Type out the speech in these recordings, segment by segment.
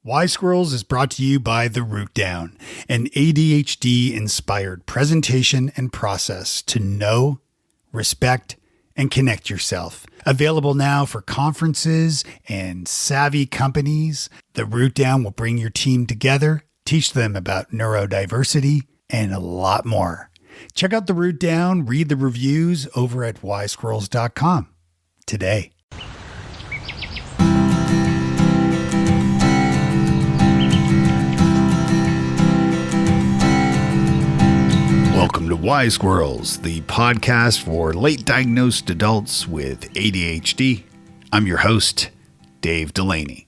Wise Squirrels is brought to you by The Root Down, an ADHD-inspired presentation and process to know, respect, and connect yourself. Available now for conferences and savvy companies, The Root Down will bring your team together, teach them about neurodiversity, and a lot more. Check out The Root Down, read the reviews over at wisesquirrels.com today. Welcome to Wise Squirrels, the podcast for late diagnosed adults with ADHD. I'm your host, Dave Delaney.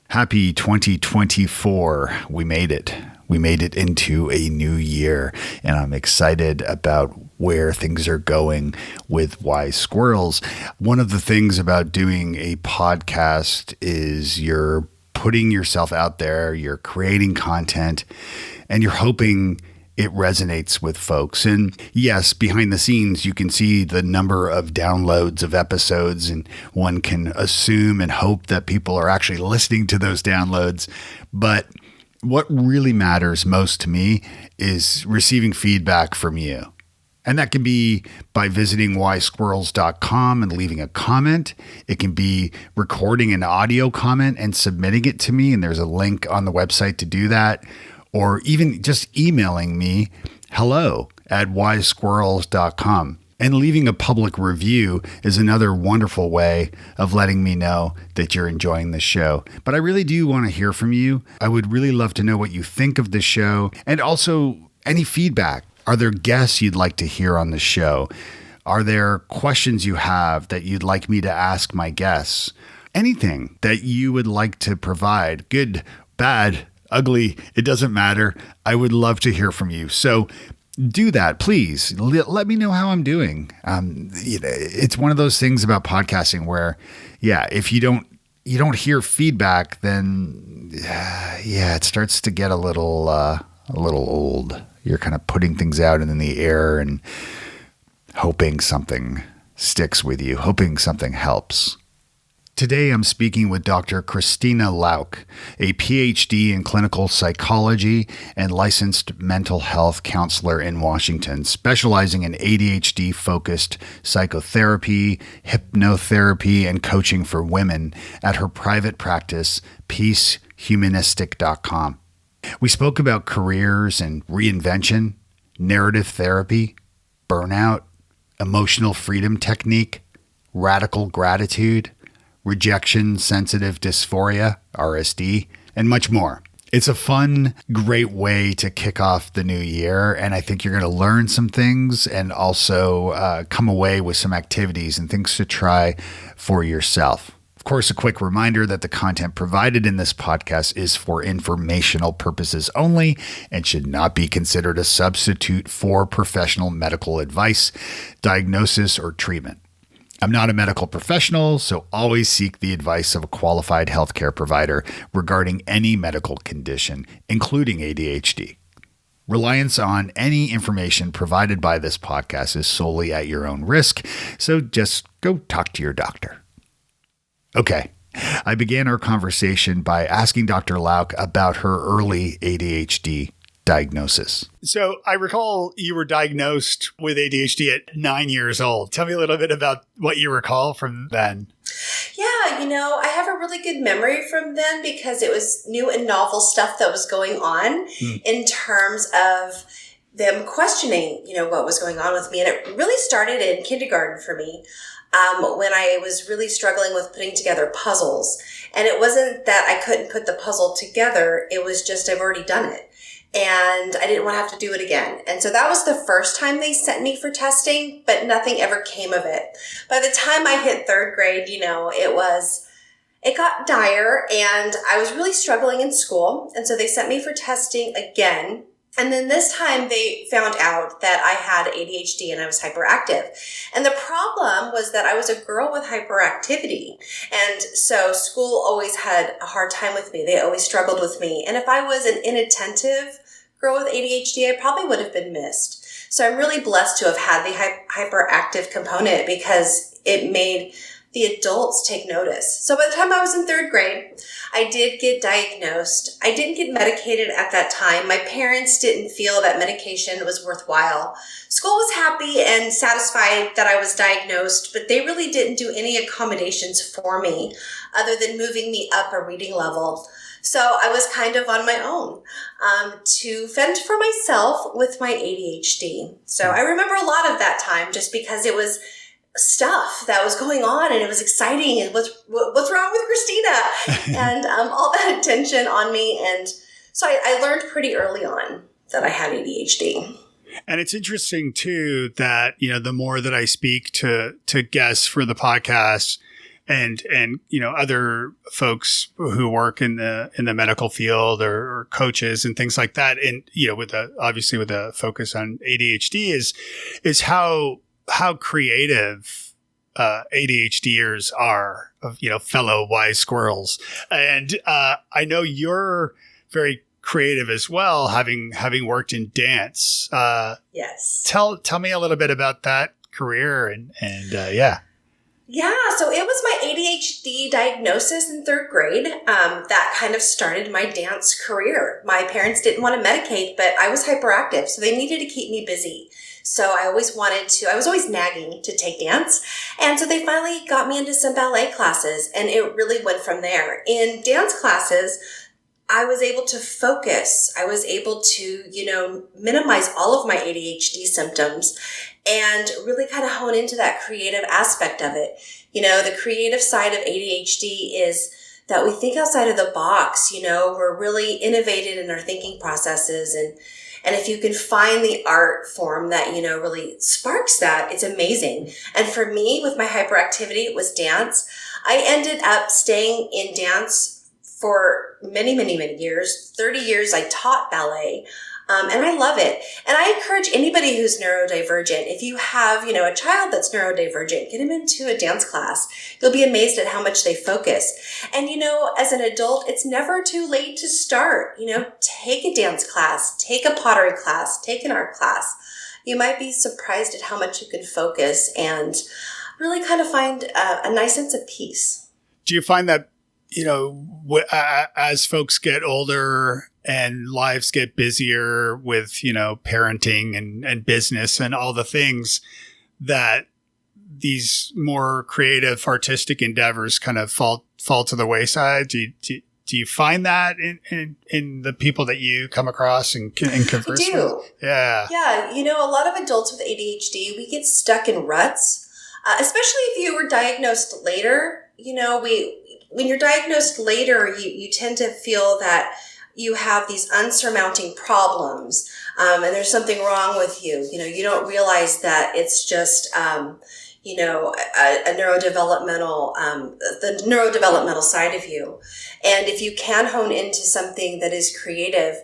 Happy 2024. We made it. We made it into a new year, and I'm excited about where things are going with Wise Squirrels. One of the things about doing a podcast is you're putting yourself out there, you're creating content, and you're hoping it resonates with folks. And yes, behind the scenes, you can see the number of downloads of episodes, and one can assume and hope that people are actually listening to those downloads. But what really matters most to me is receiving feedback from you. And that can be by visiting wisesquirrels.com and leaving a comment. It can be recording an audio comment and submitting it to me. And there's a link on the website to do that. Or even just emailing me, hello@wisesquirrels.com. And leaving a public review is another wonderful way of letting me know that you're enjoying the show. But I really do want to hear from you. I would really love to know what you think of the show, and also any feedback. Are there guests you'd like to hear on the show? Are there questions you have that you'd like me to ask my guests? Anything that you would like to provide, good, bad, ugly, it doesn't matter. I would love to hear from you. So do that, please. Let me know how I'm doing. It's one of those things about podcasting where, if you don't hear feedback, then it starts to get a little old. You're kind of putting things out in the air and hoping something sticks with you, hoping something helps. Today, I'm speaking with Dr. Christina Lauk, a PhD in clinical psychology and licensed mental health counselor in Washington, specializing in ADHD-focused psychotherapy, hypnotherapy, and coaching for women at her private practice, peacehumanistic.com. We spoke about careers and reinvention, narrative therapy, burnout, emotional freedom technique, radical gratitude, rejection, sensitive dysphoria, RSD, and much more. It's a fun, great way to kick off the new year, and I think you're going to learn some things and also come away with some activities and things to try for yourself. Of course, a quick reminder that the content provided in this podcast is for informational purposes only and should not be considered a substitute for professional medical advice, diagnosis, or treatment. I'm not a medical professional, so always seek the advice of a qualified healthcare provider regarding any medical condition, including ADHD. Reliance on any information provided by this podcast is solely at your own risk, so just go talk to your doctor. Okay, I began our conversation by asking Dr. Lauk about her early ADHD diagnosis. So I recall you were diagnosed with ADHD at 9 years old. Tell me a little bit about what you recall from then. Yeah, I have a really good memory from then because it was new and novel stuff that was going on in terms of them questioning, what was going on with me. And it really started in kindergarten for me. When I was really struggling with putting together puzzles. And it wasn't that I couldn't put the puzzle together. It was just I've already done it. And I didn't want to have to do it again. And so that was the first time they sent me for testing, but nothing ever came of it. By the time I hit third grade, it got dire and I was really struggling in school. And so they sent me for testing again. And then this time they found out that I had ADHD and I was hyperactive. And the problem was that I was a girl with hyperactivity. And so school always had a hard time with me. They always struggled with me. And if I was an inattentive girl with ADHD, I probably would have been missed. So I'm really blessed to have had the hyperactive component because it made the adults take notice. So by the time I was in third grade, I did get diagnosed. I didn't get medicated at that time. My parents didn't feel that medication was worthwhile. School was happy and satisfied that I was diagnosed, but they really didn't do any accommodations for me other than moving me up a reading level. So I was kind of on my own to fend for myself with my ADHD. So I remember a lot of that time just because it was stuff that was going on and it was exciting and what's wrong with Christina and all that attention on me. And so I learned pretty early on that I had ADHD. And it's interesting too that, the more that I speak to guests for the podcast and other folks who work in the medical field or coaches and things like that, and obviously with a focus on ADHD is how creative ADHDers are, of fellow wise squirrels. And I know you're very creative as well, having worked in dance. Yes. Tell me a little bit about that career and yeah. Yeah, so it was my ADHD diagnosis in third grade that kind of started my dance career. My parents didn't want to medicate, but I was hyperactive, so they needed to keep me busy. So I was always nagging to take dance. And so they finally got me into some ballet classes, and it really went from there. In dance classes, I was able to focus. I was able to, minimize all of my ADHD symptoms and really kind of hone into that creative aspect of it. The creative side of ADHD is that we think outside of the box. We're really innovative in our thinking processes. And if you can find the art form that, really sparks that, it's amazing. And for me, with my hyperactivity, it was dance. I ended up staying in dance for many, many, many years. 30 years I taught ballet. And I love it. And I encourage anybody who's neurodivergent, if you have, a child that's neurodivergent, get them into a dance class. You'll be amazed at how much they focus. And, as an adult, it's never too late to start. Take a dance class, take a pottery class, take an art class. You might be surprised at how much you can focus and really kind of find a nice sense of peace. Do you find that, as folks get older and lives get busier with, parenting and business and all the things, that these more creative artistic endeavors kind of fall to the wayside? Do you find that in the people that you come across and converse I do. with? Yeah. Yeah. A lot of adults with ADHD, we get stuck in ruts, especially if you were diagnosed later. When you're diagnosed later, you tend to feel that you have these unsurmounting problems, and there's something wrong with you. You don't realize that it's just, a neurodevelopmental, the neurodevelopmental side of you. And if you can hone into something that is creative,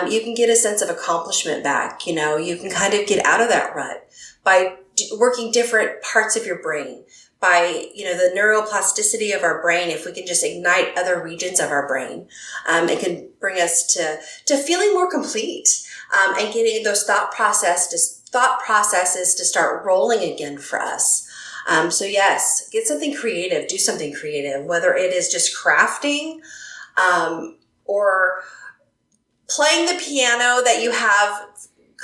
you can get a sense of accomplishment back. You can kind of get out of that rut by working different parts of your brain. By, the neuroplasticity of our brain, if we can just ignite other regions of our brain, it can bring us to feeling more complete, and getting those thought processes to start rolling again for us. So yes, get something creative, do something creative, whether it is just crafting, or playing the piano that you have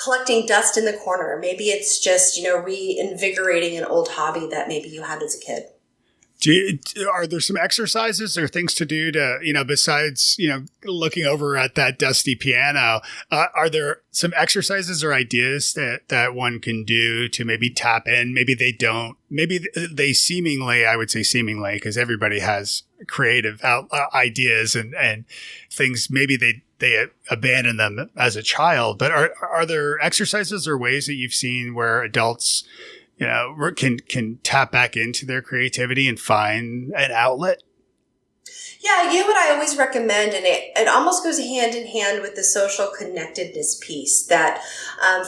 collecting dust in the corner. Maybe it's just, reinvigorating an old hobby that maybe you had as a kid. Are there some exercises or things to do to, besides, looking over at that dusty piano, are there some exercises or ideas that one can do to maybe tap in? Maybe they don't, maybe they seemingly, I would say seemingly, because everybody has creative ideas and things, maybe they abandon them as a child, but are there exercises or ways that you've seen where adults, can tap back into their creativity and find an outlet? Yeah, what I always recommend, and it almost goes hand in hand with the social connectedness piece that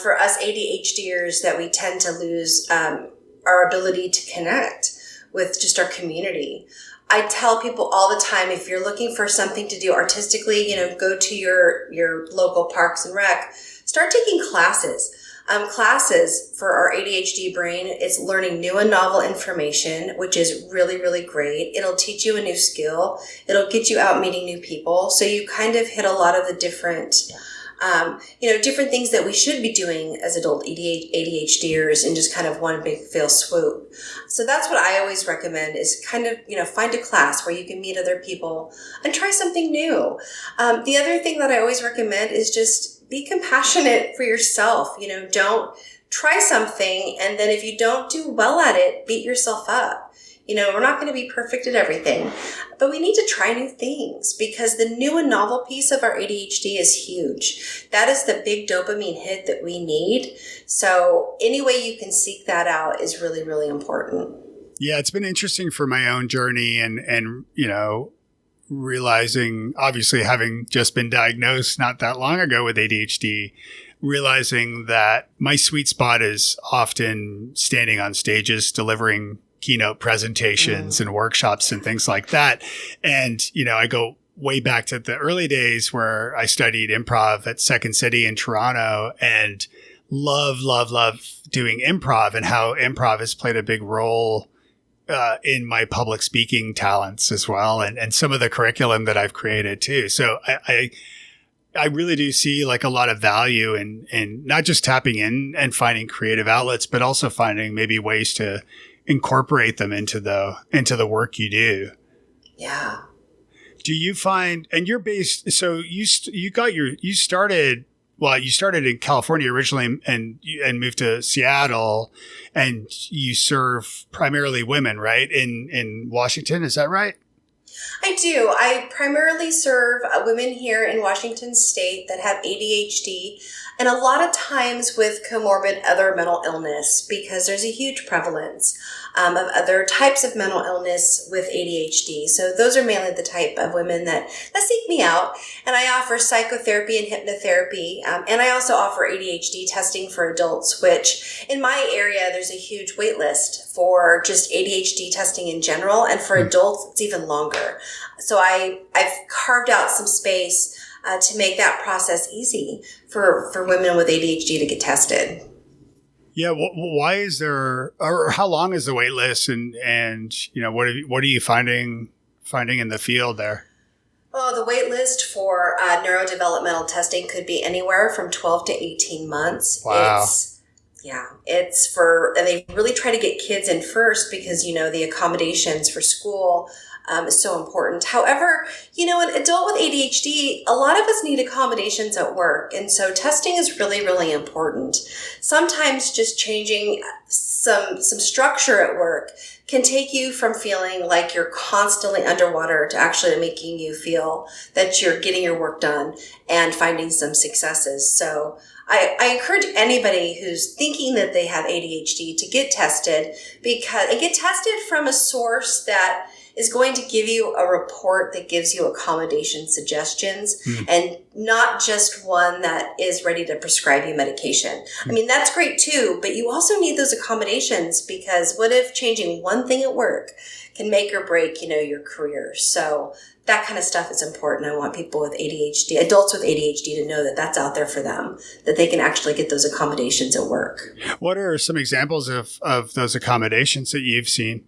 for us ADHDers that we tend to lose our ability to connect with just our community. I tell people all the time, if you're looking for something to do artistically, go to your local parks and rec, start taking classes. classes for our ADHD brain. It's learning new and novel information, which is really, really great. It'll teach you a new skill. It'll get you out meeting new people. So you kind of hit a lot of the different different things that we should be doing as adult ADHDers in just kind of one big fail swoop. So that's what I always recommend is kind of, find a class where you can meet other people and try something new. The other thing that I always recommend is just be compassionate for yourself. Don't try something and then if you don't do well at it, beat yourself up. We're not going to be perfect at everything, but we need to try new things because the new and novel piece of our ADHD is huge. That is the big dopamine hit that we need. So any way you can seek that out is really, really important. Yeah, it's been interesting for my own journey and realizing, obviously having just been diagnosed not that long ago with ADHD, realizing that my sweet spot is often standing on stages, delivering keynote presentations and workshops and things like that. And, I go way back to the early days where I studied improv at Second City in Toronto and love doing improv and how improv has played a big role in my public speaking talents as well. And some of the curriculum that I've created too. So I really do see like a lot of value in not just tapping in and finding creative outlets, but also finding maybe ways to incorporate them into the work you do. Yeah. Do you find, and you're based, so you started in California originally and moved to Seattle and you serve primarily women, right? In Washington. Is that right? I do. I primarily serve women here in Washington State that have ADHD and a lot of times with comorbid other mental illness because there's a huge prevalence of other types of mental illness with ADHD. So those are mainly the type of women that seek me out. And I offer psychotherapy and hypnotherapy. And I also offer ADHD testing for adults, which in my area, there's a huge wait list for just ADHD testing in general. And for adults, it's even longer. So I've carved out some space to make that process easy for women with ADHD to get tested. Yeah. Why is there, or how long is the wait list? And what are you finding in the field there? Well, the wait list for neurodevelopmental testing could be anywhere from 12 to 18 months. Wow. It's for, and they really try to get kids in first because, the accommodations for school is so important. However, an adult with ADHD, a lot of us need accommodations at work. And so testing is really, really important. Sometimes just changing some structure at work can take you from feeling like you're constantly underwater to actually making you feel that you're getting your work done and finding some successes. So I encourage anybody who's thinking that they have ADHD to get tested and get tested from a source that is going to give you a report that gives you accommodation suggestions and not just one that is ready to prescribe you medication. I mean, that's great too, but you also need those accommodations because what if changing one thing at work can make or break, your career? So that kind of stuff is important. I want people with ADHD, adults with ADHD, to know that that's out there for them, that they can actually get those accommodations at work. What are some examples of those accommodations that you've seen?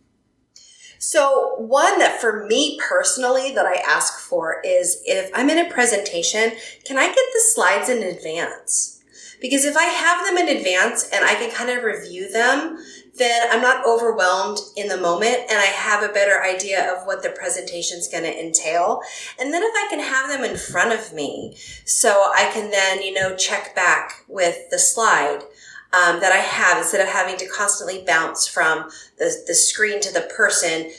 So one that for me personally that I ask for is if I'm in a presentation, can I get the slides in advance? Because if I have them in advance and I can kind of review them, then I'm not overwhelmed in the moment and I have a better idea of what the presentation is going to entail. And then if I can have them in front of me, so I can then, check back with the slide that I have instead of having to constantly bounce from the screen to the person.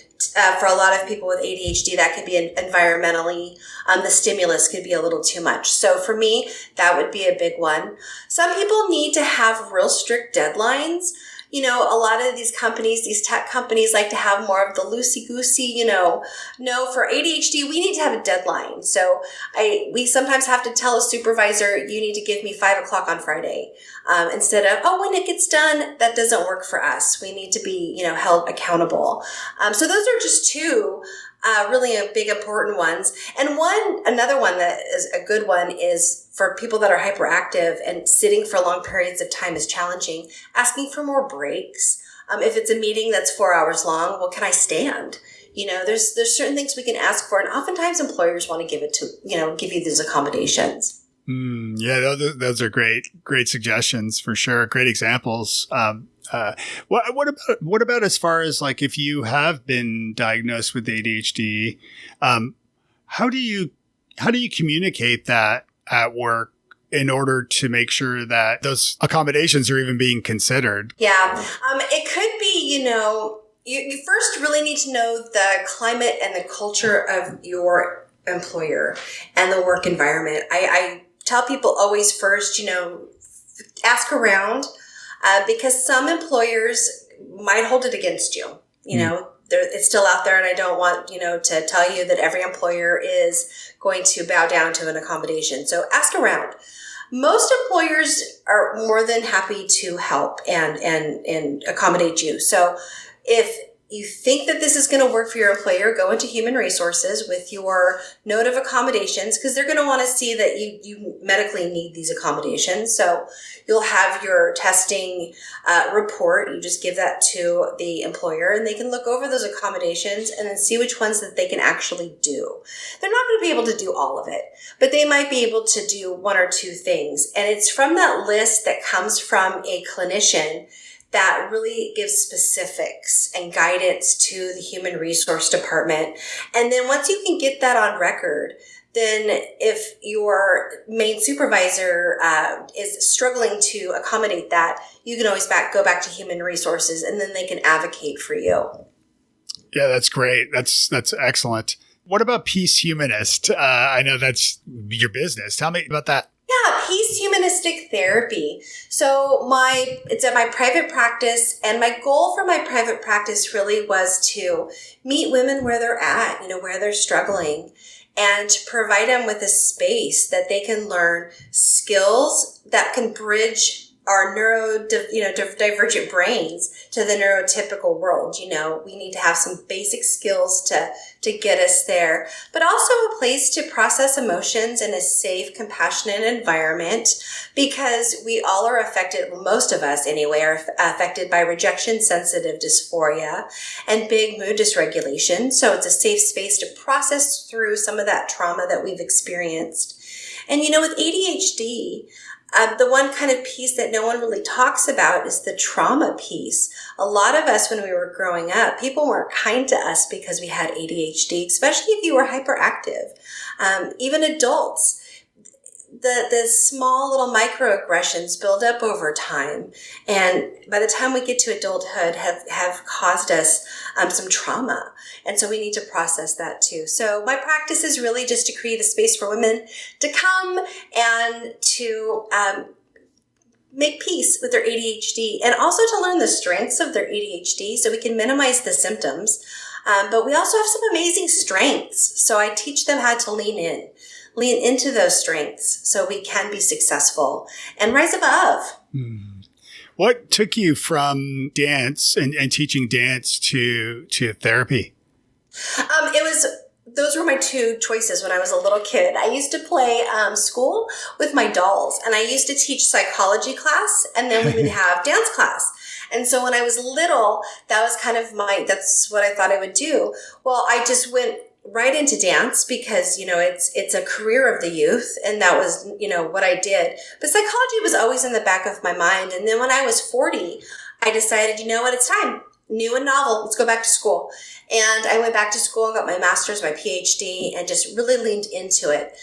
For a lot of people with ADHD, that could be environmentally, the stimulus could be a little too much. So for me, that would be a big one. Some people need to have real strict deadlines. A lot of these companies, these tech companies like to have more of the loosey-goosey, no, for ADHD, we need to have a deadline. So we sometimes have to tell a supervisor, you need to give me 5:00 on Friday. Instead of, when it gets done, that doesn't work for us. We need to be, held accountable. So those are just two. really a big important ones. And another one that is a good one is for people that are hyperactive and sitting for long periods of time is challenging, asking for more breaks. If it's a meeting that's 4 hours long, well, can I stand? There's certain things we can ask for, and oftentimes employers want to give you these accommodations. Yeah, those are great suggestions for sure. Great examples. What about as far as like if you have been diagnosed with ADHD, how do you communicate that at work in order to make sure that those accommodations are even being considered? Yeah, it could be, you first really need to know the climate and the culture of your employer and the work environment. I tell people always first, ask around because some employers might hold it against you. It's still out there, and I don't want, to tell you that every employer is going to bow down to an accommodation. So ask around. Most employers are more than happy to help and accommodate you. So if you think that this is going to work for your employer, go into human resources with your note of accommodations, because they're going to want to see that you medically need these accommodations. So you'll have your testing report. You just give that to the employer, and they can look over those accommodations and then see which ones that they can actually do. They're not going to be able to do all of it, but they might be able to do one or two things. And it's from that list that comes from a clinician that really gives specifics and guidance to the human resource department. And then once you can get that on record, then if your main supervisor is struggling to accommodate that, you can always go back to human resources, and then they can advocate for you. Yeah, that's great. That's excellent. What about Peace Humanist? I know that's your business. Tell me about that. Yeah, Peace Humanistic Therapy. So it's at my private practice, and my goal for my private practice really was to meet women where they're at, where they're struggling, and to provide them with a space that they can learn skills that can bridge our divergent brains to the neurotypical world. We need to have some basic skills to get us there, but also a place to process emotions in a safe, compassionate environment, because we all are affected, most of us anyway, are affected by rejection sensitive dysphoria and big mood dysregulation. So it's a safe space to process through some of that trauma that we've experienced. And with ADHD, the one kind of piece that no one really talks about is the trauma piece. A lot of us, when we were growing up, people weren't kind to us because we had ADHD, especially if you were hyperactive. Even adults, the small little microaggressions build up over time, and by the time we get to adulthood have caused us some trauma, and so we need to process that too. So my practice is really just to create a space for women to come and to make peace with their ADHD, and also to learn the strengths of their ADHD so we can minimize the symptoms. But we also have some amazing strengths, so I teach them how to lean into those strengths so we can be successful and rise above. What took you from dance and teaching dance to therapy? Those were my two choices when I was a little kid. I used to play school with my dolls, and I used to teach psychology class, and then we would have dance class. And so when I was little, that was kind of that's what I thought I would do. Well, I just went right into dance because, it's a career of the youth, and that was, what I did. But psychology was always in the back of my mind. And then when I was 40, I decided, it's time. New and novel. Let's go back to school. And I went back to school and got my master's, my PhD, and just really leaned into it.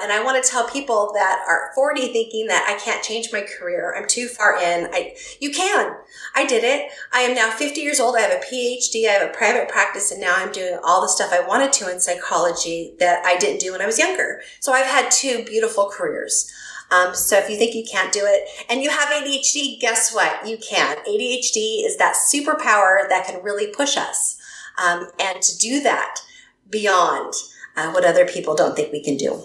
And I want to tell people that are 40 thinking that I can't change my career, I'm too far in. You can. I did it. I am now 50 years old. I have a PhD. I have a private practice, and now I'm doing all the stuff I wanted to in psychology that I didn't do when I was younger. So I've had two beautiful careers. So if you think you can't do it and you have ADHD, guess what? You can. ADHD is that superpower that can really push us. And to do that beyond what other people don't think we can do.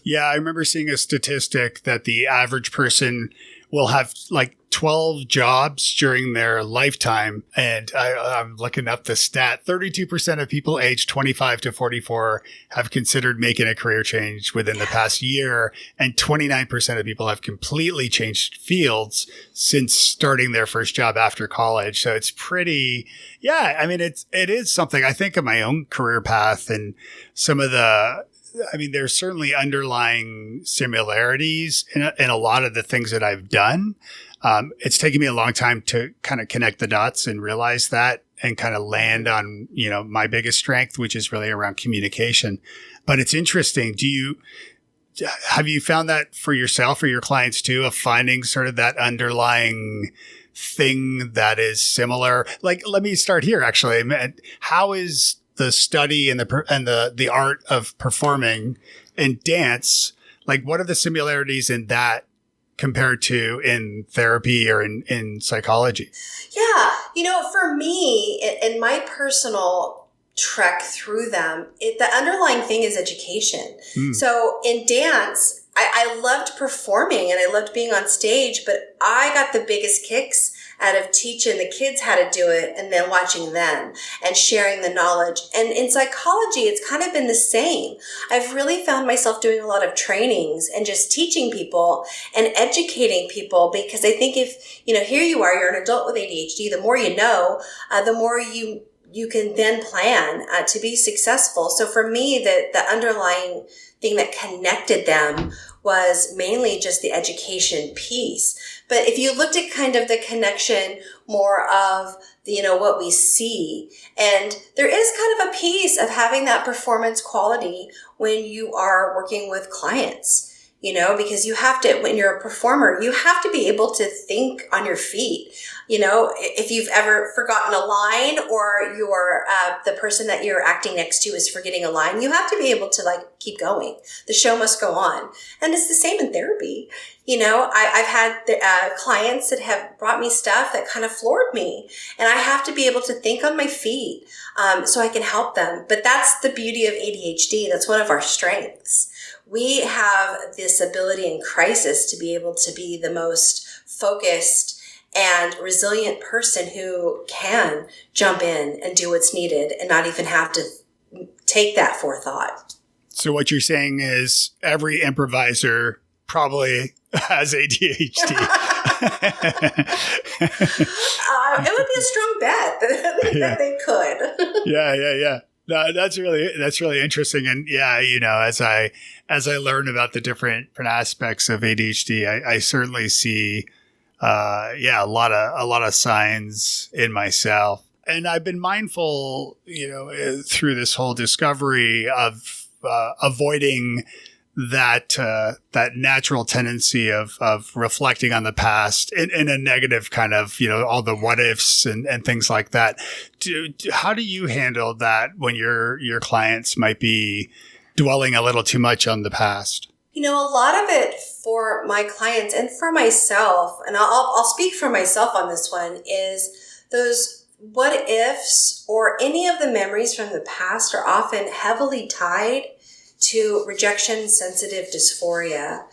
Yeah, I remember seeing a statistic that the average person will have like 12 jobs during their lifetime. And I'm looking up the stat. 32% of people aged 25 to 44 have considered making a career change within the past year. And 29% of people have completely changed fields since starting their first job after college. So it's pretty, yeah, I mean, it is something. I think of my own career path and some of there's certainly underlying similarities in a lot of the things that I've done. It's taken me a long time to kind of connect the dots and realize that and kind of land on, my biggest strength, which is really around communication. But it's interesting. Have you found that for yourself or your clients too, of finding sort of that underlying thing that is similar? Like, let me start here, actually. How is the study and the art of performing in dance, like what are the similarities in that compared to in therapy or in psychology? Yeah. For me, in my personal trek through them, the underlying thing is education. So in dance, I loved performing and I loved being on stage, but I got the biggest kicks out of teaching the kids how to do it and then watching them and sharing the knowledge. And in psychology, it's kind of been the same. I've really found myself doing a lot of trainings and just teaching people and educating people, because I think if, here you are, you're an adult with ADHD, the more you know, the more you can then plan to be successful. So for me, the underlying thing that connected them was mainly just the education piece. But if you looked at kind of the connection more of what we see, and there is kind of a piece of having that performance quality when you are working with clients, because you have to, when you're a performer, you have to be able to think on your feet. If you've ever forgotten a line, or the person that you're acting next to is forgetting a line, you have to be able to keep going. The show must go on. And it's the same in therapy. I've had clients that have brought me stuff that kind of floored me, and I have to be able to think on my feet so I can help them. But that's the beauty of ADHD. That's one of our strengths. We have this ability in crisis to be able to be the most focused and resilient person who can jump in and do what's needed and not even have to take that forethought. So what you're saying is every improviser probably has ADHD. It would be a strong bet that they could. Yeah. No, that's really interesting. And yeah, as I learn about the different aspects of ADHD, I certainly see, a lot of signs in myself. And I've been mindful, through this whole discovery of avoiding that natural tendency of reflecting on the past in a negative kind of, all the what ifs and things like that. How do you handle that when your clients might be dwelling a little too much on the past? A lot of it for my clients and for myself, and I'll speak for myself on this one, is those what ifs or any of the memories from the past are often heavily tied to rejection sensitive dysphoria.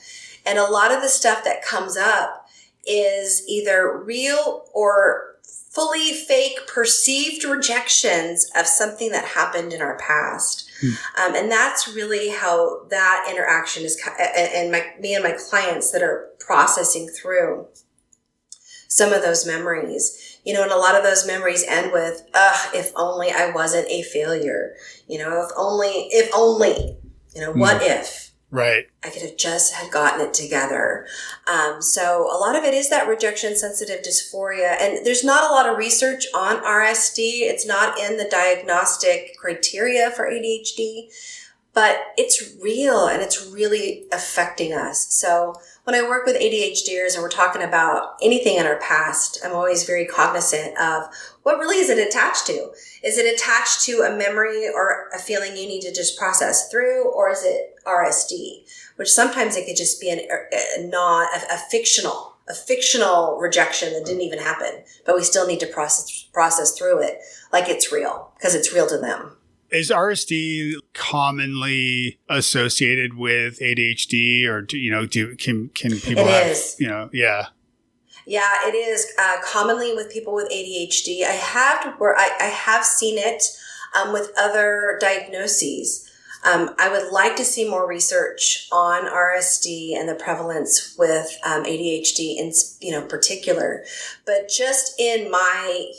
And a lot of the stuff that comes up is either real or fully fake perceived rejections of something that happened in our past. And that's really how that interaction is, and me and my clients that are processing through some of those memories, and a lot of those memories end with, if only I wasn't a failure, if only, what if? Right. I could have just had gotten it together. So a lot of it is that rejection sensitive dysphoria. And there's not a lot of research on RSD. It's not in the diagnostic criteria for ADHD, but it's real and it's really affecting us. So when I work with ADHDers and we're talking about anything in our past, I'm always very cognizant of what really is it attached to? Is it attached to a memory or a feeling you need to just process through, or is it RSD? Which sometimes it could just be a fictional rejection that didn't even happen, but we still need to process through it like it's real, because it's real to them. Is RSD commonly associated with ADHD, or can people It is. Yeah. Yeah, it is commonly with people with ADHD. I have seen it with other diagnoses. I would like to see more research on RSD and the prevalence with ADHD in particular. But just in my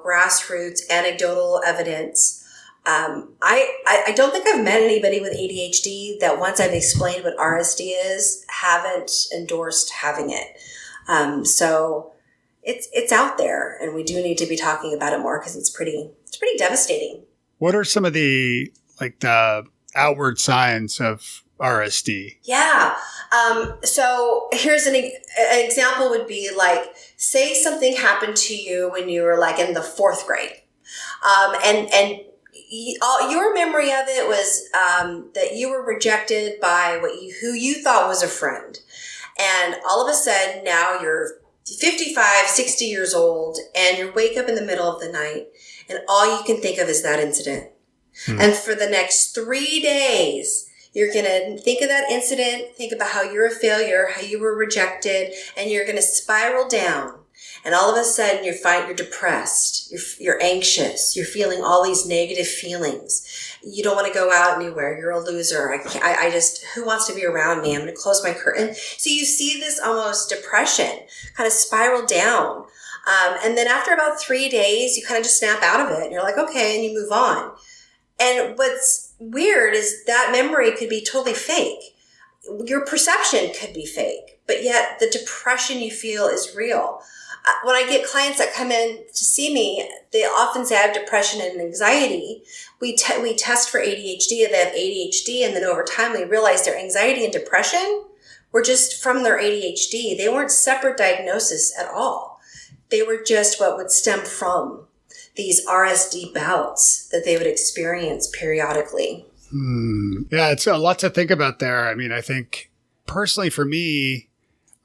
grassroots anecdotal evidence, I don't think I've met anybody with ADHD that once I've explained what RSD is, haven't endorsed having it. So it's out there, and we do need to be talking about it more because it's pretty devastating. What are some of the outward signs of RSD? Yeah. So here's an example would be like, say something happened to you when you were like in the 4th grade. And your memory of it was that you were rejected by who you thought was a friend. And all of a sudden now you're 55, 60 years old, and you wake up in the middle of the night and all you can think of is that incident. And for the next 3 days, you're going to think of that incident, think about how you're a failure, how you were rejected, and you're going to spiral down. And all of a sudden you're depressed, you're anxious, you're feeling all these negative feelings. You don't want to go out anywhere. You're a loser. Who wants to be around me? I'm going to close my curtain. So you see this almost depression kind of spiral down. And then after about 3 days, you kind of just snap out of it and you're like, okay, and you move on. And what's weird is that memory could be totally fake. Your perception could be fake, but yet the depression you feel is real. When I get clients that come in to see me, they often say I have depression and anxiety. We test for ADHD, and they have ADHD, and then over time we realize their anxiety and depression were just from their ADHD. They weren't separate diagnoses at all. They were just what would stem from these RSD bouts that they would experience periodically. Yeah, it's a lot to think about there. I mean, I think personally for me,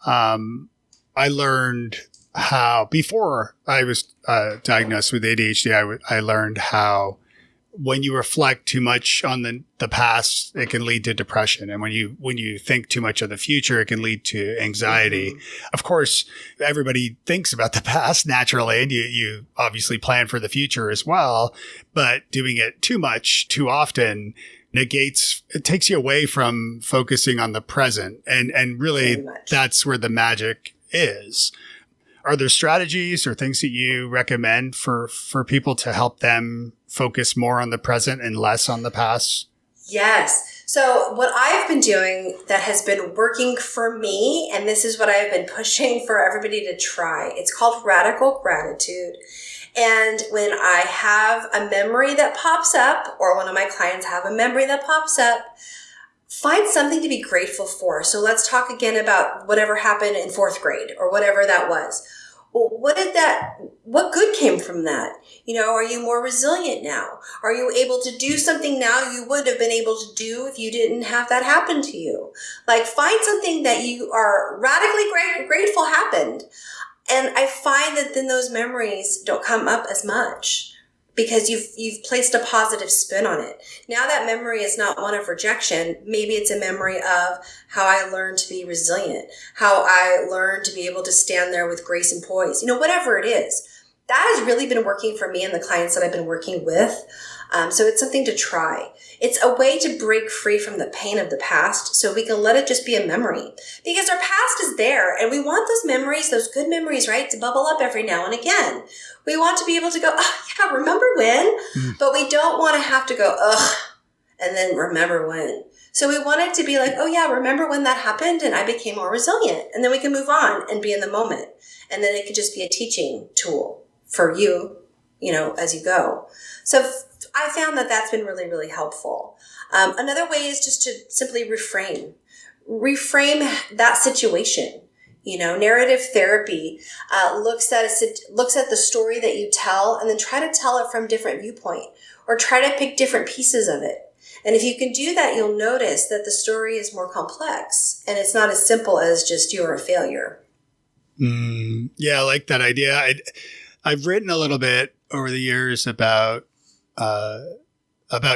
I learned how, before I was diagnosed with ADHD, I learned how when you reflect too much on the past, it can lead to depression. And when you think too much of the future, it can lead to anxiety. Mm-hmm. Of course, everybody thinks about the past naturally, and you obviously plan for the future as well. But doing it too much, too often, it takes you away from focusing on the present. And really, that's where the magic is. Are there strategies or things that you recommend for people to help them focus more on the present and less on the past? Yes. So what I've been doing that has been working for me, and this is what I've been pushing for everybody to try, it's called radical gratitude. And when I have a memory that pops up, or one of my clients have a memory that pops up, find something to be grateful for. So let's talk again about whatever happened in 4th grade or whatever that was. Well, what good came from that? Are you more resilient now? Are you able to do something now you would have been able to do if you didn't have that happen to you? Like, find something that you are radically grateful happened. And I find that then those memories don't come up as much, because you've placed a positive spin on it. Now that memory is not one of rejection. Maybe it's a memory of how I learned to be resilient, how I learned to be able to stand there with grace and poise, whatever it is. That has really been working for me and the clients that I've been working with. So it's something to try. It's a way to break free from the pain of the past so we can let it just be a memory. Because our past is there, and we want those memories, those good memories, right, to bubble up every now and again. We want to be able to go, oh, yeah, remember when? But we don't want to have to go, ugh, and then remember when. So we want it to be like, oh, yeah, remember when that happened and I became more resilient? And then we can move on and be in the moment. And then it could just be a teaching tool for you, as you go. So I found that that's been really, really helpful. Another way is just to simply reframe that situation. Narrative therapy looks at the story that you tell and then try to tell it from a different viewpoint, or try to pick different pieces of it. And if you can do that, you'll notice that the story is more complex and it's not as simple as just you're a failure. Yeah, I like that idea. I've written a little bit over the years about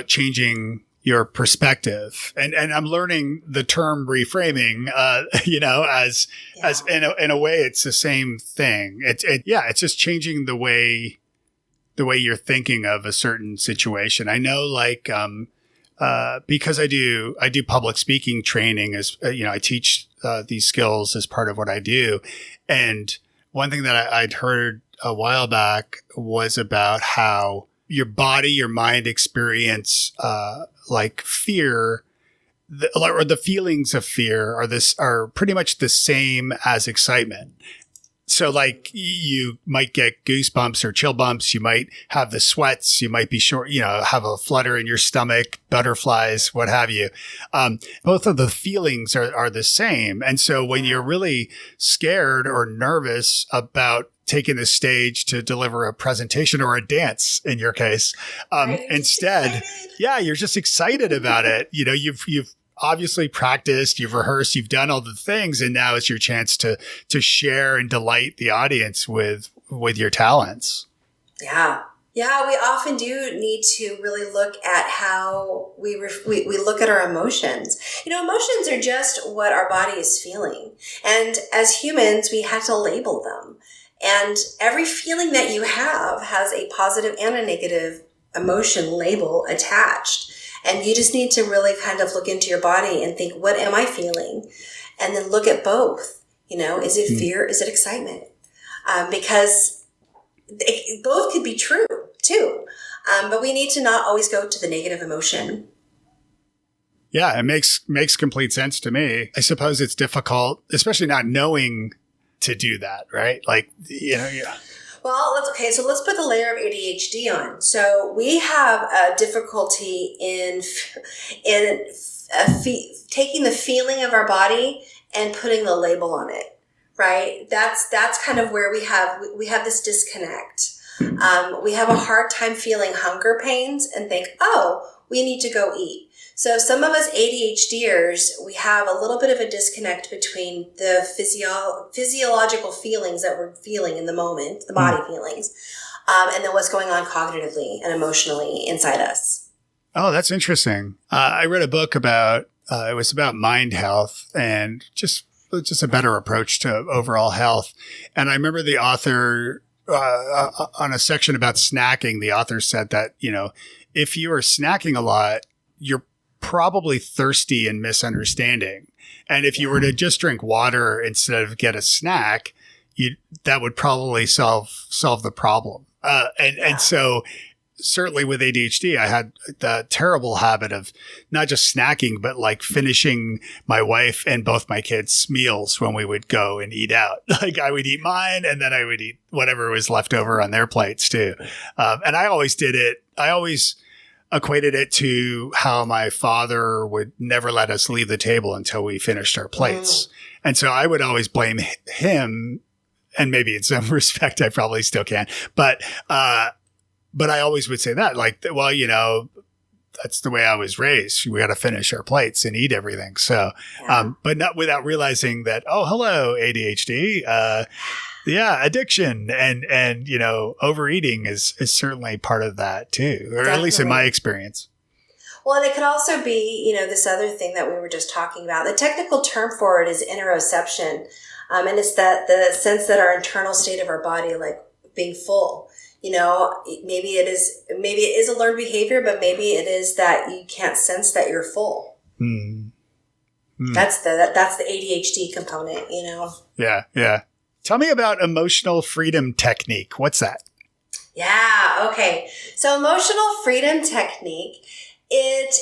changing your perspective. And I'm learning the term reframing, as in a way, it's the same thing. It's just changing the way you're thinking of a certain situation. I know, like, because I do public speaking training as, I teach these skills as part of what I do. And one thing that I'd heard a while back was about how your body, your mind experience, like fear, or the feelings of fear are pretty much the same as excitement. So, like, you might get goosebumps or chill bumps. You might have the sweats. You might be have a flutter in your stomach, butterflies, what have you. Both of the feelings are the same. And so when you're really scared or nervous about taking the stage to deliver a presentation or a dance, in your case, instead, you're just excited about it. You've obviously practiced, you've rehearsed, you've done all the things, and now it's your chance to share and delight the audience with your talents. Yeah, we often do need to really look at how we look at our emotions. Emotions are just what our body is feeling, and as humans, we have to label them. And every feeling that you have has a positive and a negative emotion label attached. And you just need to really kind of look into your body and think, what am I feeling? And then look at both. Is it fear? Is it excitement? Because both could be true too. But we need to not always go to the negative emotion. Yeah, it makes complete sense to me. I suppose it's difficult, especially not knowing to do that, right? Like, Well, let's put the layer of ADHD on. So we have a difficulty in taking the feeling of our body and putting the label on it, right? That's kind of where we have this disconnect. We have a hard time feeling hunger pains and think, oh, we need to go eat. So some of us ADHDers, we have a little bit of a disconnect between the physiological feelings that we're feeling in the moment, the body feelings, and then what's going on cognitively and emotionally inside us. Oh, that's interesting. I read a book about, it was about mind health and just a better approach to overall health. And I remember the author, on a section about snacking, the author said that, if you are snacking a lot, you're probably thirsty and misunderstanding. And if you were to just drink water instead of get a snack, that would probably solve the problem. And so certainly with ADHD, I had the terrible habit of not just snacking, but like finishing my wife and both my kids' meals when we would go and eat out. Like I would eat mine and then I would eat whatever was left over on their plates too. And I always did it. I always equated it to how my father would never let us leave the table until we finished our plates. And so I would always blame him, and maybe in some respect I probably still can, but I always would say that, like, well, that's the way I was raised. We got to finish our plates and eat everything. So, but not without realizing that, oh, hello, ADHD. Addiction and overeating is certainly part of that too, or Definitely. At least in my experience. Well, and it could also be, this other thing that we were just talking about. The technical term for it is interoception. And it's that the sense that our internal state of our body, like being full, maybe it is a learned behavior, but maybe it is that you can't sense that you're full. That's the ADHD component, Yeah. Tell me about emotional freedom technique. What's that? Yeah. Okay. So emotional freedom technique, it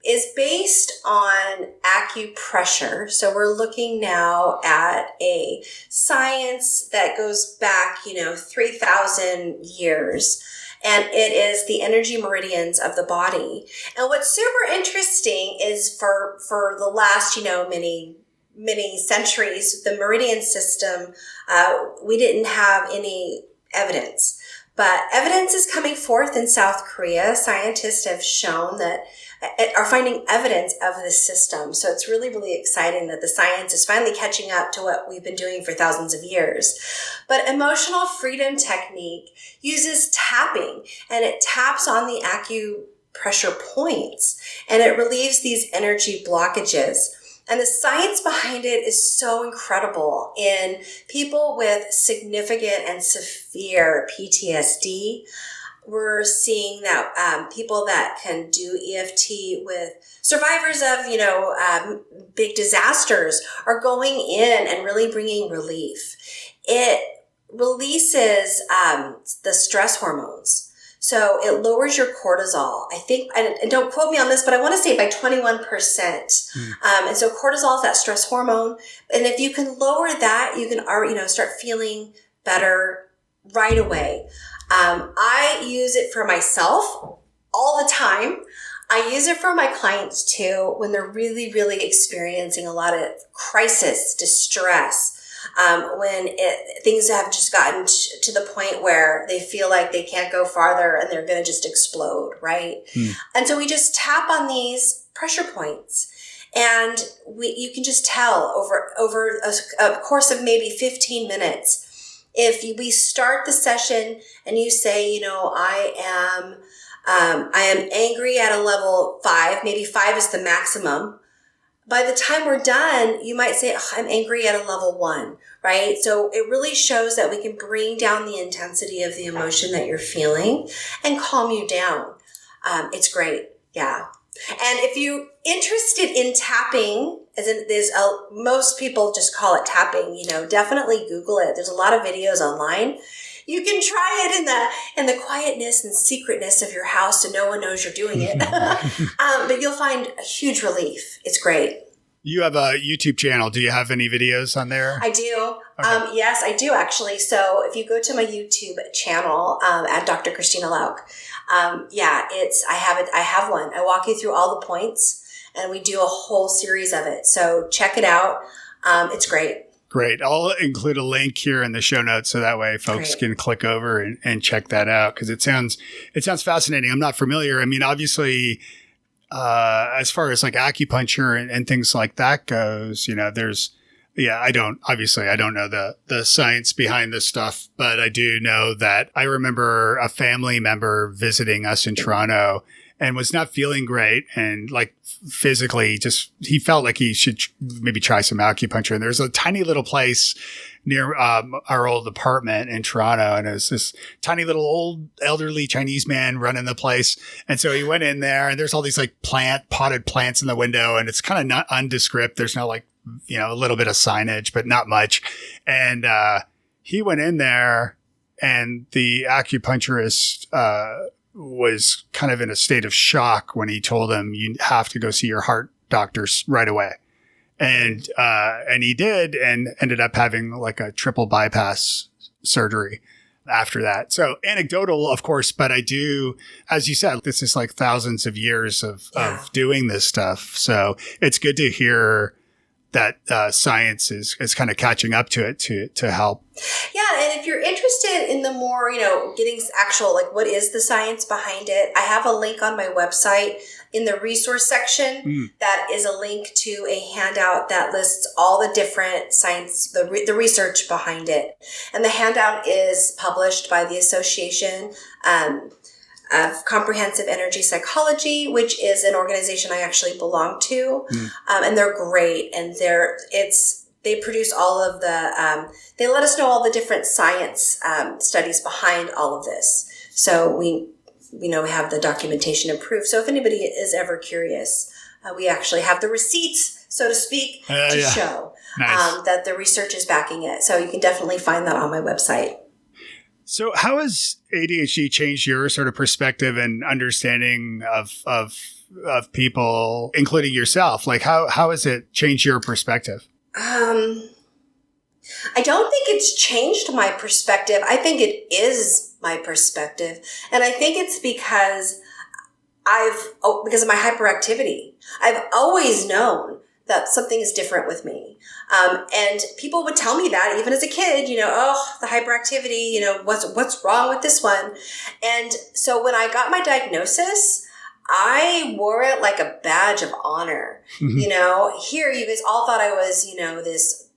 is based on acupressure. So we're looking now at a science that goes back, 3,000 years. And it is the energy meridians of the body. And what's super interesting is for the last, many centuries, the meridian system, we didn't have any evidence. But evidence is coming forth in South Korea. Scientists have shown that, are finding evidence of this system. So it's really, really exciting that the science is finally catching up to what we've been doing for thousands of years. But emotional freedom technique uses tapping, and it taps on the pressure points, and it relieves these energy blockages. And the science behind it is so incredible. In people with significant and severe PTSD, we're seeing that people that can do EFT with survivors of, big disasters are going in and really bringing relief. It releases the stress hormones. So it lowers your cortisol. I think, and don't quote me on this, but I want to say by 21%. And so cortisol is that stress hormone. And if you can lower that, you can start feeling better right away. I use it for myself all the time. I use it for my clients too when they're really, really experiencing a lot of crisis, distress. When things have just gotten to the point where they feel like they can't go farther and they're going to just explode, right? And so we just tap on these pressure points, and you can just tell over a course of maybe 15 minutes. If we start the session and you say, I am angry at a level 5, maybe 5 is the maximum. By the time we're done, you might say, I'm angry at a level 1, right? So it really shows that we can bring down the intensity of the emotion that you're feeling and calm you down. It's great. Yeah. And if you're interested in tapping, most people just call it tapping, definitely Google it. There's a lot of videos online. You can try it in the quietness and secretness of your house so no one knows you're doing it. But you'll find a huge relief. It's great. You have a YouTube channel. Do you have any videos on there? I do. Okay. Yes, I do actually. So if you go to my YouTube channel at Dr. Christina Lauk, I have one. I walk you through all the points, and we do a whole series of it. So check it out. It's great. Great. I'll include a link here in the show notes so that way folks can click over and check that out, because it sounds fascinating. I'm not familiar. I mean, obviously, as far as like acupuncture and things like that goes, I don't know the science behind this stuff, but I do know that I remember a family member visiting us in Toronto and was not feeling great, and like physically he felt like he should maybe try some acupuncture. And there's a tiny little place near our old apartment in Toronto, and it was this tiny little old elderly Chinese man running the place. And so he went in there, and there's all these like potted plants in the window, and it's kind of not nondescript. There's no like, a little bit of signage, but not much. And he went in there, and the acupuncturist was kind of in a state of shock when he told him, you have to go see your heart doctors right away. And he did, and ended up having like a triple bypass surgery after that. So anecdotal, of course, but I do, as you said, this is like thousands of years of doing this stuff. So it's good to hear that science is kind of catching up to it to help. Yeah, and if you're interested in the more, getting actual, like what is the science behind it, I have a link on my website in the resource section that is a link to a handout that lists all the different science, the research behind it. And the handout is published by the Association of Comprehensive Energy Psychology, which is an organization I actually belong to. And they're great. And they produce all of they let us know all the different science studies behind all of this. So we have the documentation and proof. So if anybody is ever curious, we actually have the receipts, so to speak, to show that the research is backing it. So you can definitely find that on my website. So how has ADHD changed your sort of perspective and understanding of people, including yourself? Like how has it changed your perspective? I don't think it's changed my perspective. I think it is my perspective. And I think it's because because of my hyperactivity. I've always known that something is different with me. And people would tell me that even as a kid, the hyperactivity, what's wrong with this one? And so when I got my diagnosis, I wore it like a badge of honor. Here you guys all thought I was,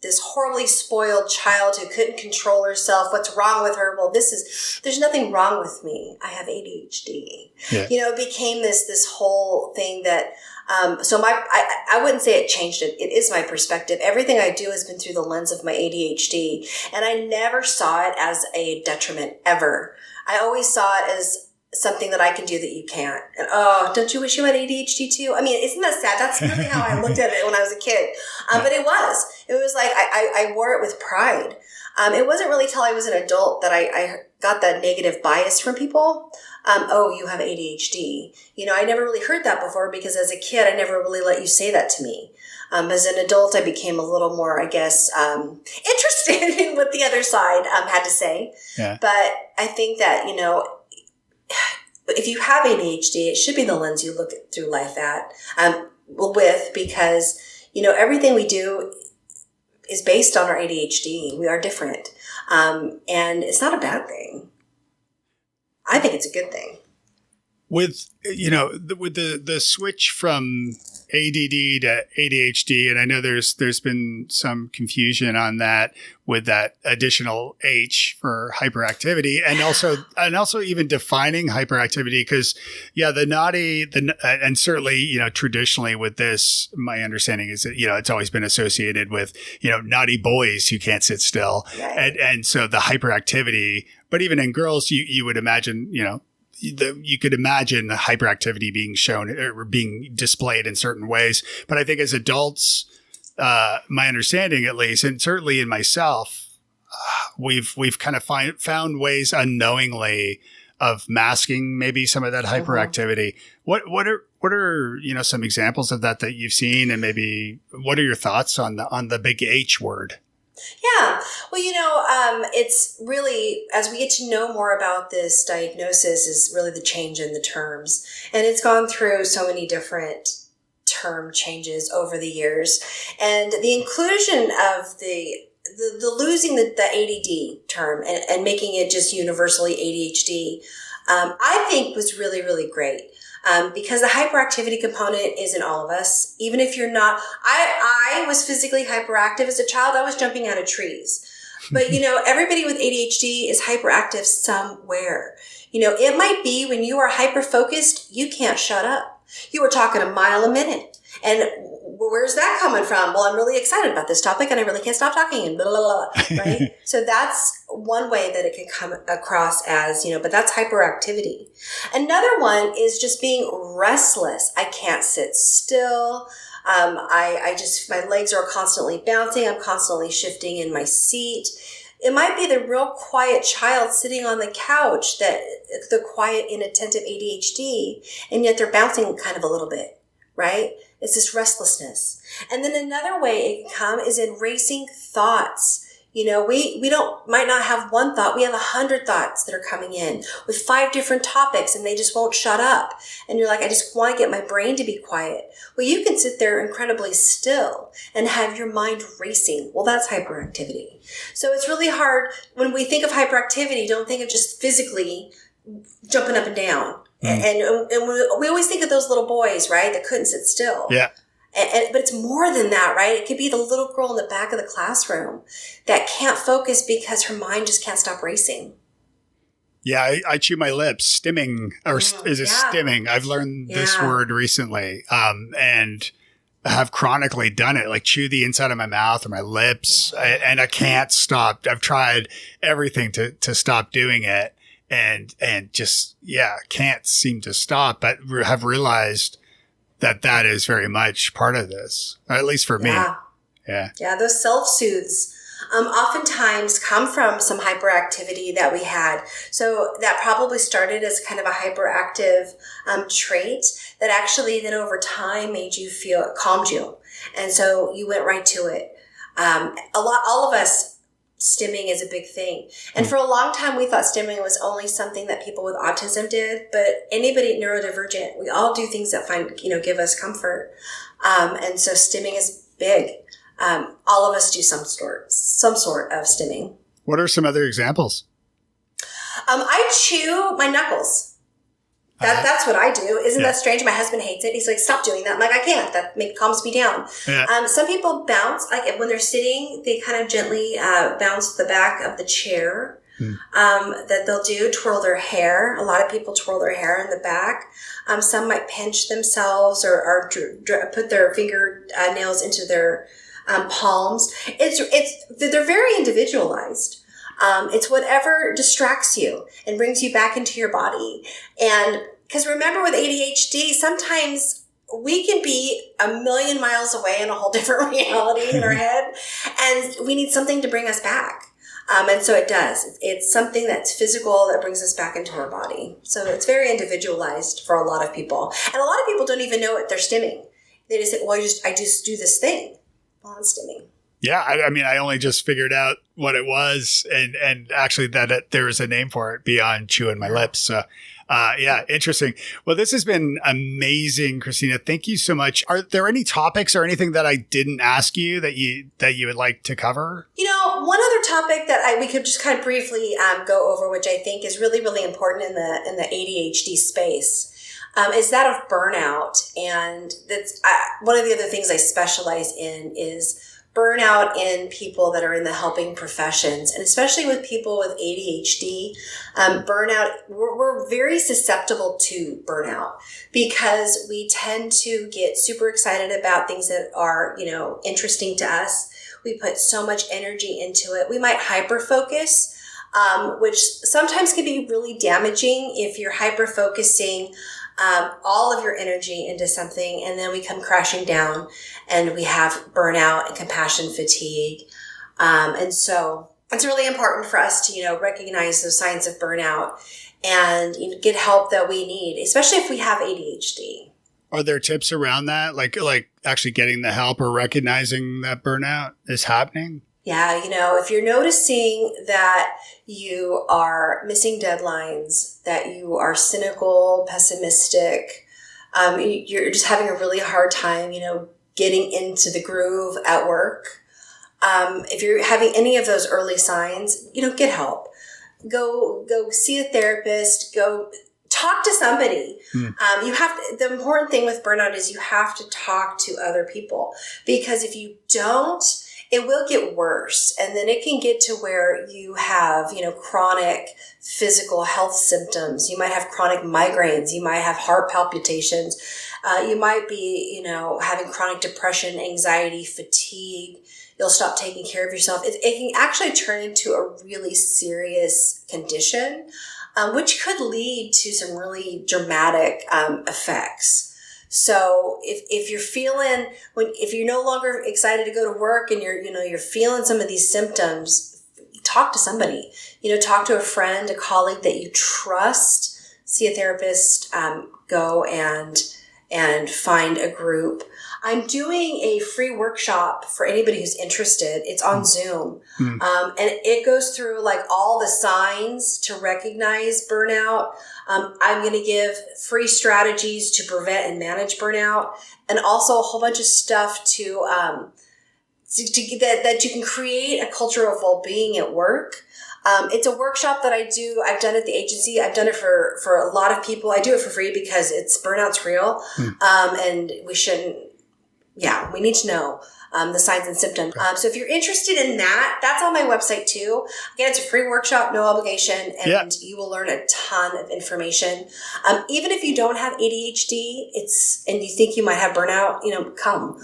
this horribly spoiled child who couldn't control herself. What's wrong with her? Well, there's nothing wrong with me. I have ADHD. Yeah. It became this whole thing that, I wouldn't say it changed it. It is my perspective. Everything I do has been through the lens of my ADHD, and I never saw it as a detriment ever. I always saw it as something that I can do that you can't. And don't you wish you had ADHD too? I mean, isn't that sad? That's really how I looked at it when I was a kid. But it was like I wore it with pride. It wasn't really till I was an adult that I got that negative bias from people. You have ADHD. I never really heard that before because as a kid, I never really let you say that to me. As an adult, I became a little more, I guess, interested in what the other side had to say. Yeah. But I think that, if you have ADHD, it should be the lens you look through life with, because, everything we do is based on our ADHD. We are different. And it's not a bad thing. I think it's a good thing. With the switch from ADD to ADHD, and I know there's been some confusion on that with that additional H for hyperactivity, and also even defining hyperactivity, because the naughty, and certainly traditionally with this, my understanding is that it's always been associated with naughty boys who can't sit still, right. and so the hyperactivity, but even in girls, you would imagine you could imagine the hyperactivity being shown or being displayed in certain ways. But I think as adults, my understanding at least, and certainly in myself, we've kind of found ways unknowingly of masking maybe some of that hyperactivity. What are some examples of that you've seen, and maybe what are your thoughts on the big H word? Yeah. Well, it's really, as we get to know more about this diagnosis, is really the change in the terms. And it's gone through so many different term changes over the years. And the inclusion of the losing the ADD term and making it just universally ADHD, I think was really, really great. Because the hyperactivity component is in all of us. Even if you're not, I was physically hyperactive as a child. I was jumping out of trees. But, everybody with ADHD is hyperactive somewhere. It might be when you are hyper-focused, you can't shut up. You were talking a mile a minute. And where's that coming from? Well, I'm really excited about this topic and I really can't stop talking and blah, blah, blah, right? So that's one way that it can come across as, but that's hyperactivity. Another one is just being restless. I can't sit still. My legs are constantly bouncing. I'm constantly shifting in my seat. It might be the real quiet child sitting on the couch, that the quiet, inattentive ADHD, and yet they're bouncing kind of a little bit, right? It's this restlessness. And then another way it can come is in racing thoughts. We might not have one thought. We have 100 thoughts that are coming in with 5 different topics, and they just won't shut up. And you're like, I just want to get my brain to be quiet. Well, you can sit there incredibly still and have your mind racing. Well, that's hyperactivity. So it's really hard. When we think of hyperactivity, don't think of just physically jumping up and down. And we always think of those little boys, right, that couldn't sit still. Yeah. But it's more than that, right? It could be the little girl in the back of the classroom that can't focus because her mind just can't stop racing. Yeah, I chew my lips. Stimming, or is it stimming? I've learned this word recently, and I have chronically done it, like chew the inside of my mouth or my lips, and I can't stop. I've tried everything to stop doing it, and just, can't seem to stop, but have realized that is very much part of this, or at least for me. Yeah. Yeah. Those self-soothes oftentimes come from some hyperactivity that we had. So that probably started as kind of a hyperactive trait that actually then over time made you feel, calmed you. And so you went right to it. All of us, stimming is a big thing. And for a long time, we thought stimming was only something that people with autism did, but anybody neurodivergent, we all do things that give us comfort. And so stimming is big. All of us do some sort of stimming. What are some other examples? I chew my knuckles. That's what I do. Isn't that strange? My husband hates it. He's like, stop doing that. I'm like, I can't. That calms me down. Yeah. Some people bounce, like when they're sitting, they kind of gently bounce the back of the chair. That they'll do, twirl their hair. A lot of people twirl their hair in the back. Some might pinch themselves or put their finger nails into their palms. They're very individualized. It's whatever distracts you and brings you back into your body. And because remember with ADHD, sometimes we can be a million miles away in a whole different reality in our head, and we need something to bring us back. And so it does. It's something that's physical that brings us back into our body. So it's very individualized for a lot of people. And a lot of people don't even know what they're stimming. They just say, well, I just do this thing. Well, it's stimming. Yeah, I mean, I only just figured out what it was, and actually that there was a name for it beyond chewing my lips. So, interesting. Well, this has been amazing, Christina. Thank you so much. Are there any topics or anything that I didn't ask you that you would like to cover? One other topic that we could just kind of briefly go over, which I think is really, really important in the ADHD space. Is that of burnout. And that's one of the other things I specialize in is burnout in people that are in the helping professions, and especially with people with ADHD, burnout, we're very susceptible to burnout because we tend to get super excited about things that are, interesting to us. We put so much energy into it. We might hyper-focus, which sometimes can be really damaging if you're hyper-focusing all of your energy into something, and then we come crashing down and we have burnout and compassion fatigue. And so it's really important for us to, recognize those signs of burnout and get help that we need, especially if we have ADHD. Are there tips around that? Like actually getting the help or recognizing that burnout is happening? Yeah, if you're noticing that you are missing deadlines, that you are cynical, pessimistic, you're just having a really hard time, getting into the groove at work. If you're having any of those early signs, get help. Go see a therapist. Go talk to somebody. The important thing with burnout is you have to talk to other people, because if you don't, it will get worse. And then it can get to where you have, chronic physical health symptoms. You might have chronic migraines. You might have heart palpitations. You might be, having chronic depression, anxiety, fatigue. You'll stop taking care of yourself. It can actually turn into a really serious condition, which could lead to some really dramatic effects. So if you're feeling, if you're no longer excited to go to work and you're feeling some of these symptoms, talk to somebody, talk to a friend, a colleague that you trust, see a therapist, go and find a group. I'm doing a free workshop for anybody who's interested. It's on Zoom. And it goes through all the signs to recognize burnout. I'm going to give free strategies to prevent and manage burnout, and also a whole bunch of stuff that you can create a culture of well-being at work. It's a workshop that I do. I've done it at the agency. I've done it for a lot of people. I do it for free because burnout's real. And we need to know the signs and symptoms. So if you're interested in that, that's on my website too. Again, it's a free workshop, no obligation, and you will learn a ton of information. Even if you don't have ADHD, and you think you might have burnout, come.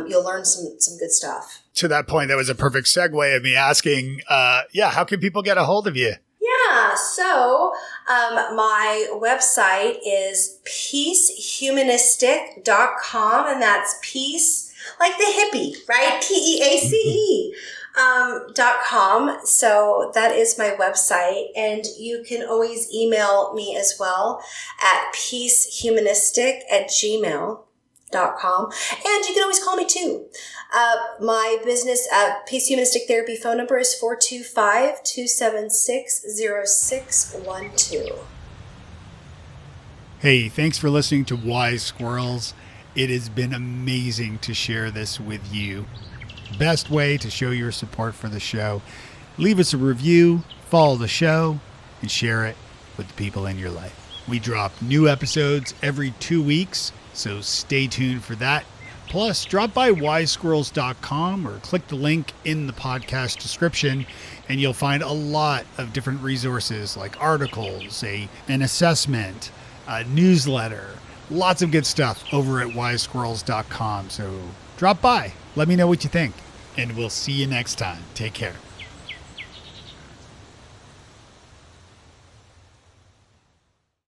You'll learn some good stuff. To that point, that was a perfect segue of me asking, how can people get a hold of you? Yeah, so my website is peacehumanistic.com, and that's peace, like the hippie, right? PEACE. .com. So that is my website, and you can always email me as well at peacehumanistic@gmail.com, and you can always call me too. My business Peace Humanistic Therapy phone number is 425-276-0612. Hey, thanks for listening to Wise Squirrels. It has been amazing to share this with you. Best way to show your support for the show, leave us a review, follow the show, and share it with the people in your life. We drop new episodes every 2 weeks, so stay tuned for that. Plus, drop by wisesquirrels.com or click the link in the podcast description, and you'll find a lot of different resources like articles, an assessment, a newsletter, lots of good stuff over at wisesquirrels.com. So drop by, let me know what you think, and we'll see you next time. Take care.